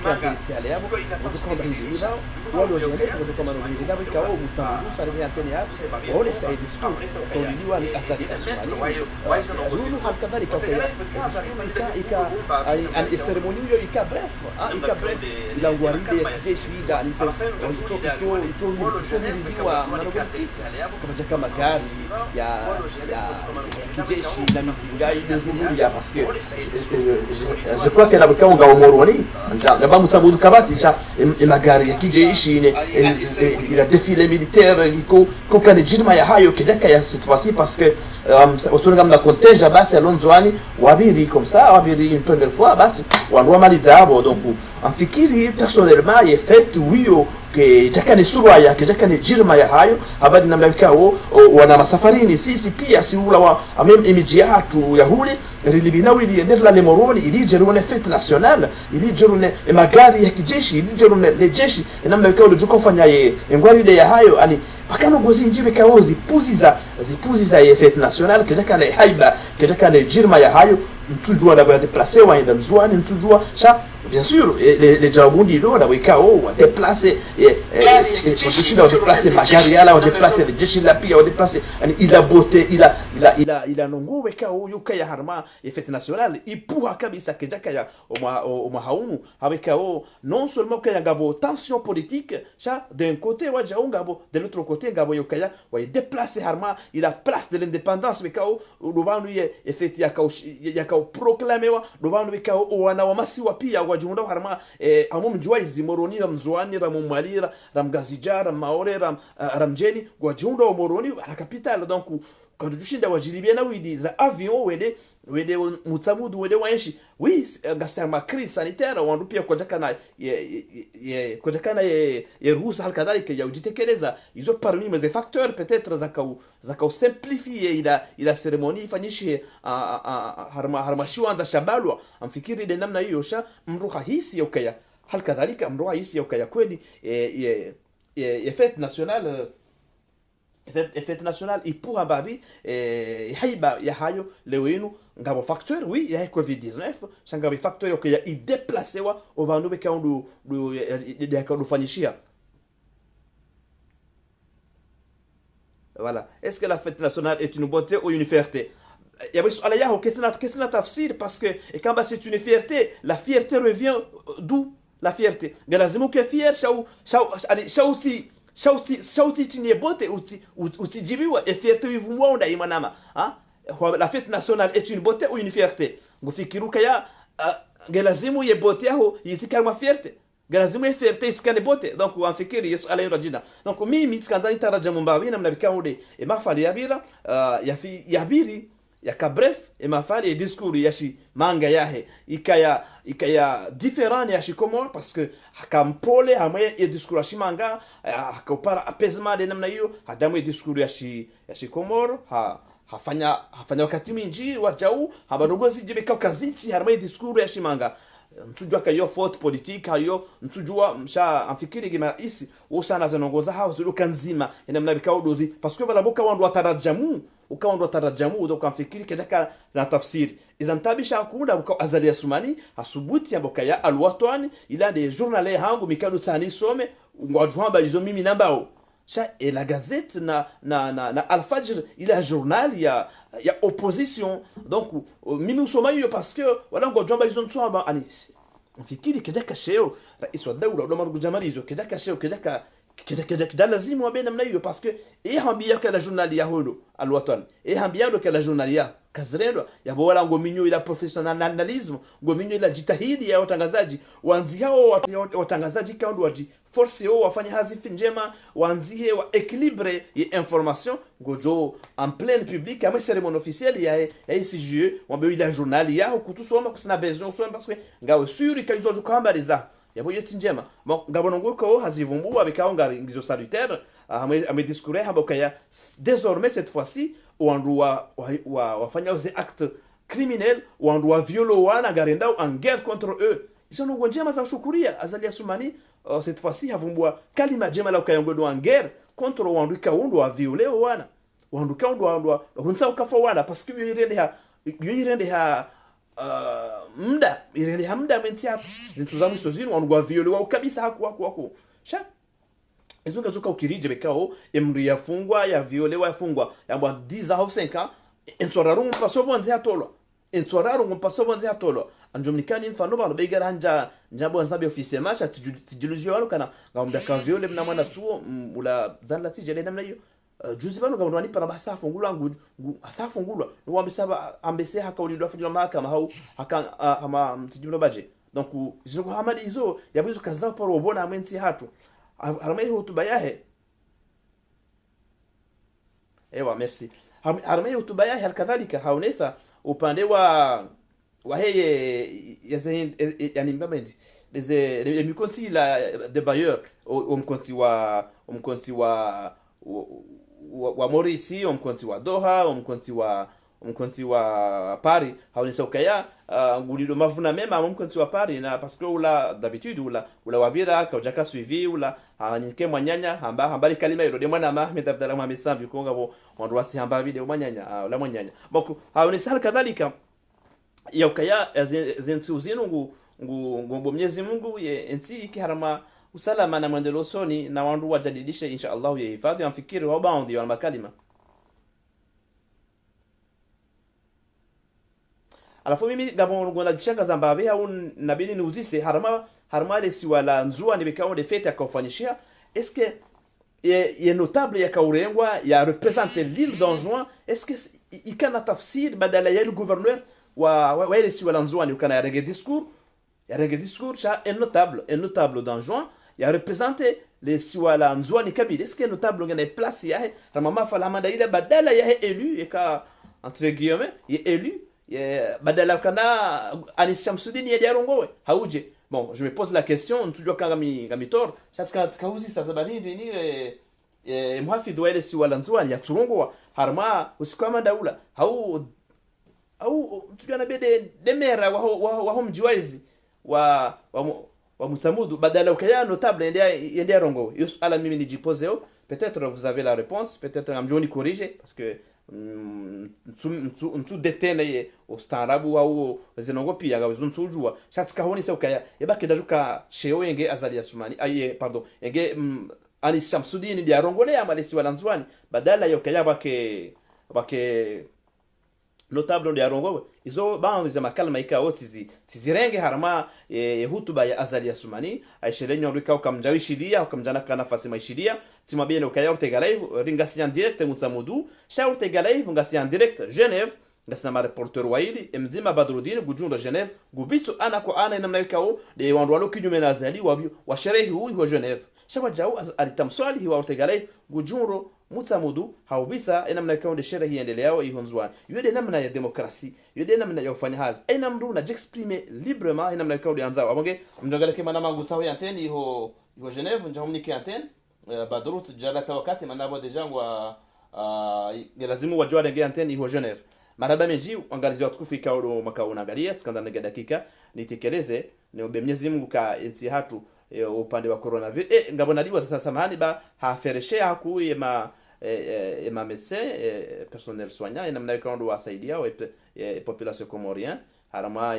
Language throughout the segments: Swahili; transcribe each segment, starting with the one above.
preferenziale yabo udukomba hindiba walo jende kudukoma no hindiba bikawo mutsambu sare ya tene ya wale sai disku toliwa ni asali asmani lulu hakadhalika ika an ceremony yo ika bref ila ngwaride ya jeshi da ni to wa kwa kama gari ya kijeshi na mizingai nzuri ya parce que je crois que nabuka unga omoroni ngaba mutsambu kabati cha magari ya kijeshi ila défilé militaire ko kana jirma ya hayo kidaka ya cette fois-ci parce que otunga mna contingent basi alonzwani wabiri comme ça wabiri une première fois basi wanwa maliza abo donc amfikiri personnellement il fait wio ke jakane surwa ya ke jakane jirma ya hayo habari namna vikao wana masafarini sisi pia si ula wa amem imiji yatu ya huli rilibinawi liendelea le moroni ili jerune fête nationale ili jerune magari ya kijeshi ili jerune le jeshi namna vikao lujuko fanya ye ngwari ile ya hayo ani bakano gozi njibe kao zipuzi za fête nationale ke jakane haiba ke jakane jirma ya hayo mtsujua na déplacer wa enda mzwani mtsujua sha bien sûr les jabundi do na wikao wa déplacer jeshi la déplacer magari yala wa déplacer les jeshi la pia wa déplacer yani ila bote ila nongo wekao yuka ya harma fête nationale ipuha kabisa kejaka ya oma haunu habekao non seulement que ngabo tension politique ça d'un côté wa jaungabo de l'autre côté ngabo yuka wa déplacer harma ila place de l'indépendance wekao lubanu ye fête yakao proclamer wa lubanu wekao wana wa masiwa pia wajunda harma amum jwaizi moroni ramzwani ramumwalira ramgazijara maore ramjeni wajunda wa moroni la capitale donc quand dushinda wajiribia na widi za avion wede mutsamudu wede wanshi oui gastar ma crise sanitaire wandu pia kwa ye rusa halkadhalika ya ujitekeleza hizo parmi mes facteurs peut-être zakau simplifier ila ceremony ifanyishe harma shiwanda shabalwa amfikiri ile namna hiyo sha mruha hisi yokaya halkadhalika mruha hisi yokaya kweli fête nationale fête nationale ipuha babi haiba ya hayo lewenu ngabo facteur oui ya covid-19 shangabi facteur yoke ya i déplacer wa obandu beka ndu ya kufanyishia voilà. Est-ce que la fête nationale est une beauté ou une fierté? Il y a question de tafsir parce que et quand c'est une fierté, la fierté revient d'où la fierté? Galazimo que fier shauti tinye bote utijibiwa e fierté wivumwa unda imanama la fête nationale est une beauté ou une fierté? Ngufikiruka ya galazimu ye bote yaho yitikama fierté galazimu ye fierté itikane bote donc wafikiri Yesu alayhi rajina donc mimi tsikandani taraja mumbawi na mnabikaude e mafali yabira yabiri yaka bref e mafali e discours yashi manga yahe ikaya différent yashi komor parce que hakampole hamwe e discours yashi manga hakopara apaisement de namna hiyo hadamu e discours yashi komor hafanya wakati mingi wajau habarogozi jibeka kaziti harma e discours yashi manga mtujua kayo faute politique hayo mtujua msha amfikiri gima isi usana zanongoza hao zuluka nzima ina mnabika udozi parce que balaboka wandu watarajamu ukawandu watarajamu udoka amfikiri kedaka na tafsiri izantabisha kunda buka azali ya sumani hasubuti amboka ya alwatwani ila de journal hangu mikado tsani some ngwajwamba izo mimi nambao ça et la gazette na Al-Fajr il a journal ya opposition donc mimi soma hiyo parce que wala ngojomba hizo nsoma ani mfikiri kedaka sheo rais wa dawla ndo marugu jamalizo kedaka sheo kedaka lazima wabena mna hiyo parce que hambia kala journal ya holo alwatan hambia ndo kala journal ya kazrendo ya bora ngominyo ila professionalism ngominyo ila jitahidi ya watangazaji wanzi hao watangazaji kaundu waji force yao wafanye hazifi njema wanzie wa équilibre ya information gojo en plein public ama cérémonie officielle ya ICJE wambe ila journal yao kutusoma kusina besoin soma parce que ngawe suri kaizo jukamba za yabo yeti njema bon ngabona ngoko hazivumbua bikao ngari ngizo salutaire ame discours habokaya désormais cette fois-ci wandu wafanya des actes criminels wandu wa violo wana garenda en guerre contre eux ils sont njema za shukuria azali Asumani cette fois-ci havumbua kalima jema la ukayongo en guerre contre wandu kaundu wa viole wana wandu kaundu wandu hunsa ukafa wana parce que yirende ha muda ireli hamda menti hapo zintuzamu sozini wanugwa violewa kabisa haku sha izunga zoka ukirije bekao emri yafungwa ya violewa yafungwa yambwa 10 ans ou 5 ans entsoraru mpaso bonze atolwa entsoraru mpaso bonze atolwa anjomnikani mfano bano begara njabo nzabe officiellement cha tijiluzio walo kana ngamba ka viole mna mwana tuo ula zanla tijele namna hiyo juzi bano ngamba wani para basa fungulwa ngu asafungulwa no ambesaba ambese hakaulidwa fujwa mahakama hau haka ama mtijimno baje donc izo hamadi izo yabizo kaza paro bona amenti hatu harmai hotuba yahe ewa merci harmai hotuba yahe kadhalika haunesa upande wa heye yani mbamendi les mikonsi la de bailleur umkonsi wa Morisi umkonsi wa Doha umkonsi wa Paris haunesa ukaya ngulilo mavuna mema umkonsi wa Paris na parce que ula d'habitude ula wabira ka ujaka suivi ula nyike mwanyanya hambali kalima ilo de mwana Ahmed Abdallah Mohamed Sambi ko ngabo ondwasi hamba bide mwanyanya la mwanyanya boko haunesa kadhalika ya ukaya zentuzinu ngu Mwenyezi Mungu ye ensi ikiharama usalama na maendeleo soni na wandu wajadidishe insha Allah ya hifadhi ya mfikiri wa baundi wa makalima. Alafu mimi ngabo ngona jishanga zambabe au nabili niuzise harama le si wala nzua ni bekao de fete akofanyishia est-ce que ye notable ya kaurengwa ya représenter l'île d'Anjouan est-ce que ikana tafsir badala ya le gouverneur wa ile si wala nzua ni ukana ya renge discours cha un notable d'Anjouan ya représenter les siwala nzwani kabila est-ce que notable ngene place yahe ramama fala manda ile badala yahe élu et ka entre guillemets ye élu badala kana Anis Shamsuddin ye diarongowe hauje bon je me pose la question ntujua kanga mi tor chatka kauzi sasa baridi ni mhafidh wa ile siwala nzwani ya turongowa harma usikwama daula au ntujua na bede demera wa mjiwaizi wa Musamudu badala ukaya notable yende rongo yus ala mimi nijipozeo peut-être vous avez la réponse peut-être amjoni corriger parce que ntu detene au starabu au zinongo pia ga zuntsujua shatka honi se ukaya yebake dajuka sheo yenge azali Asumani aye pardon yenge Anis Shamsuddin ndi arongole amalesi walanzwani badala yokaya bake notable ndi arongowe izo baandu za makalma ikao tizirenge harama hutuba ya azali Asumani aishelenyo rika ukamjawishilia ukamjana kana nafasi maishilia timabene ukaya urtega live ringasian direct mutsamudu sha urtega live ngasian direct Genève ngasina ma reporter waili mzima Badruddin gujunda Genève gubitu ana kwa ana namna ikao de wandu walo kinyume na azali wa sherehi huyu wa Genève shawa jao alitamswali hiwa urtega live gujuro mutsamudu haubisa namna ikao de sherehi endeleao ihonzwa yode namna ya demokrasi yode namna ya kufanya hazi aina mru na j'exprimer librement namna ikao de anzao abonge mjongale kema na mangu sawa antenne iho Genève njahumniki antenne Badrut jalata wakati manabo deja wa lazimu wajua nge antenne iho Genève maraba meji angalizi watukufu ikao makao unaangalia tukanda nge dakika nitekeleze niombe Mwenyezi Mungu ka ensi hatu upande wa coronavirus ngabona liwa sasa samahani ba hafereshe haku yema médecin personnel soignant namna ikao wasaidia wa population comorien harama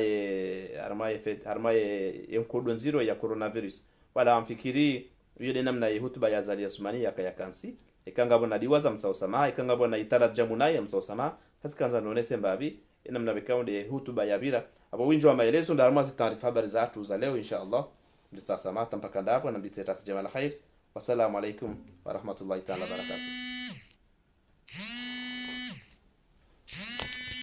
nkodo nziro ya coronavirus wala amfikiri yule namna hutuba ya azali Asumani ya kansi ikangabona liwaza msaosama ikangabona itara jamunai msaosama kasikanza nonese mbabi namna bekao de hutuba ya bira abo winjo wa maelezo ndarama zitaarifa habari za watu za leo inshallah mtasama mpaka ndapo na mbiteta sijama la khair wassalamu alaikum wa rahmatullahi ta'ala barakatuh.